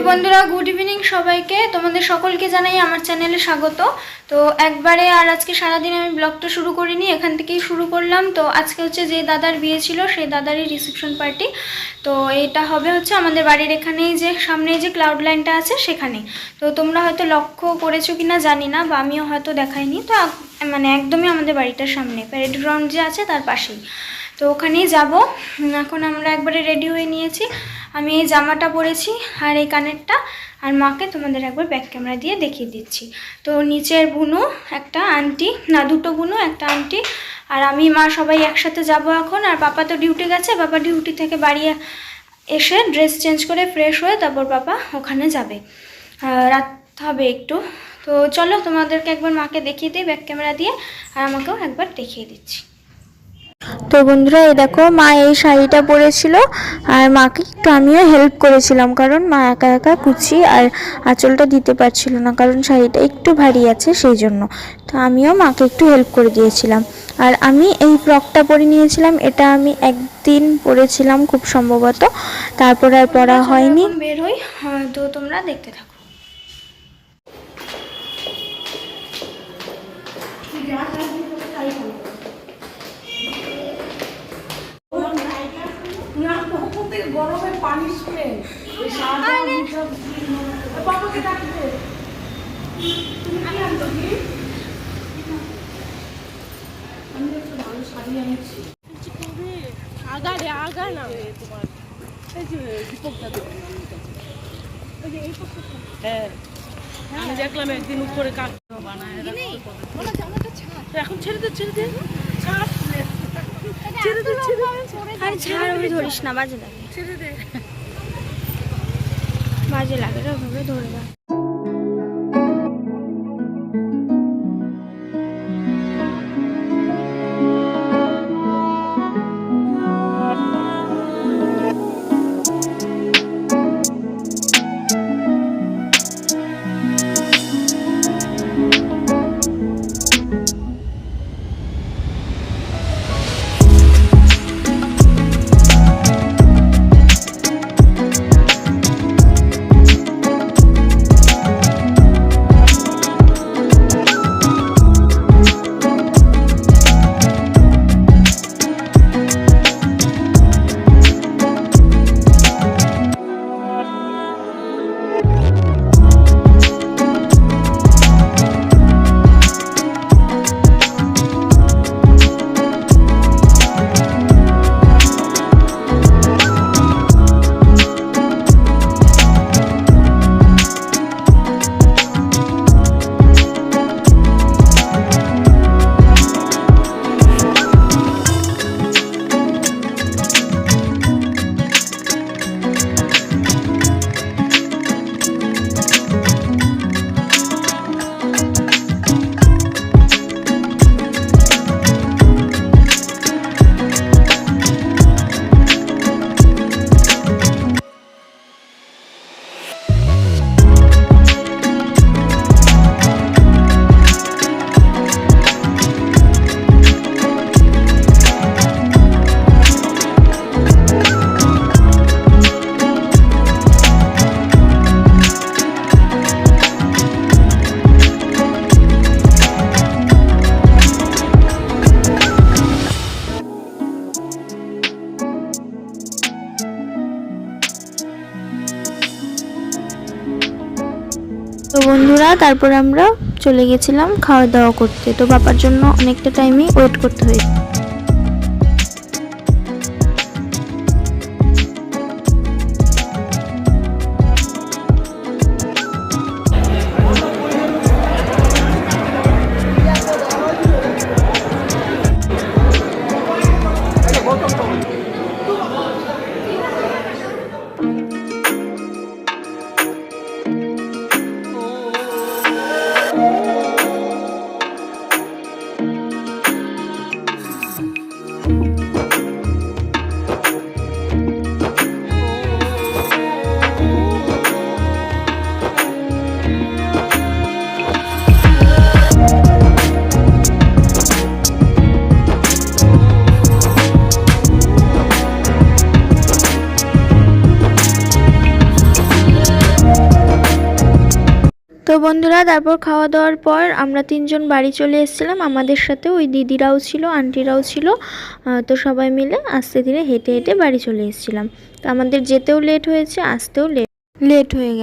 বন্ধুরা good evening সবাইকে, তোমাদের সকলকে জানাই আমার চ্যানেলে স্বাগত। তো একবারে আর আজকে সারাদিন আমি ব্লগটা শুরু করিনি, এখান থেকেই শুরু করলাম। তো আজকে হচ্ছে যে দাদার বিয়ে ছিল সেই দাদারই রিসেপশন পার্টি। তো এটা হবে হচ্ছে আমাদের বাড়ির এখানেই যে সামনে যে ক্লাউড লাইনটা আছে সেখানে। তো তোমরা হয়তো লক্ষ্য করেছো কিনা জানি না, বা আমিও হয়তো দেখাইনি। তো মানে একদমই আমাদের বাড়িটার সামনে প্যারেড গ্রাউন্ড যে আছে তার পাশেই। তো ওখানেই যাব। এখন আমরা একবারে রেডি হয়ে নিয়েছি। আমি এই জামাটা পরেছি আর এই কানেরটা, আর মাকে তোমাদের একবার ব্যাক ক্যামেরা দিয়ে দেখিয়ে দিচ্ছি। তো নিচের বুনু একটা আন্টি, না দুটো বুনু একটা আন্টি, আর আমি মা সবাই একসাথে যাব এখন। আর পাপা তো ডিউটি গেছে, বাবা ডিউটি থেকে বাড়ি এসে ড্রেস চেঞ্জ করে ফ্রেশ হয়ে তারপর বাবা ওখানে যাবে, রাত হবে একটু। তো চলো তোমাদেরকে একবার মাকে দেখিয়ে দিই ব্যাক ক্যামেরা দিয়ে, আর আমাকেও একবার দেখিয়ে দিচ্ছি। তো বন্ধুরা এই দেখো, মা এই শাড়িটা পরেছিল আর মাকে একটু আমিও হেল্প করেছিলাম, কারণ মা একা একা কুচি আর আঁচলটা দিতে পারছিল না, কারণ শাড়িটা একটু ভারী আছে সেই জন্য। তো আমিও মাকে একটু হেল্প করে দিয়েছিলাম। আর আমি এই ফ্রকটা পরে নিয়েছিলাম, এটা আমি একদিন পরেছিলাম খুব সম্ভবত, তারপর আর পরা হয়নি। বের হই, তো তোমরা দেখতে থাকো। গরমে পানি শুনে বাবাকে ডাকবে। আমি একটা ভালো শাড়ি এনেছি, আগা রে আগা না তোমার এই যে দীপক দাদু, হ্যাঁ আমি দেখলাম একদিন উপরে কাঠ বানায় এখন ছেড়ে দে ছেড়ে দে ছাড় ছেড়ে দে ছেড়ে দে, ছাড় ওই ধরিস না, বাজে লাগে, ছেড়ে দে বাজে লাগে রে, ওভাবে ধরে না। তো বন্ধুরা তারপর আমরা চলে গেছিলাম খাওয়া দাওয়া করতে। তো বাবার জন্য অনেকটা টাইমই ওয়েট করতে হয়েছে। তো বন্ধুরা তারপর খাওয়া দাওয়ার পর আমরা 3 জন বাড়ি চলে এসেছিলাম। আমাদের সাথে ওই দিদিরাও ছিল, আন্টিরাও ছিল। তো সবাই মিলে আস্তে ধীরে হেঁটে হেঁটে বাড়ি চলে এসেছিলাম। তো আমাদের যেতেও লেট হয়েছে, আসতেও লেট হয়ে গেছে।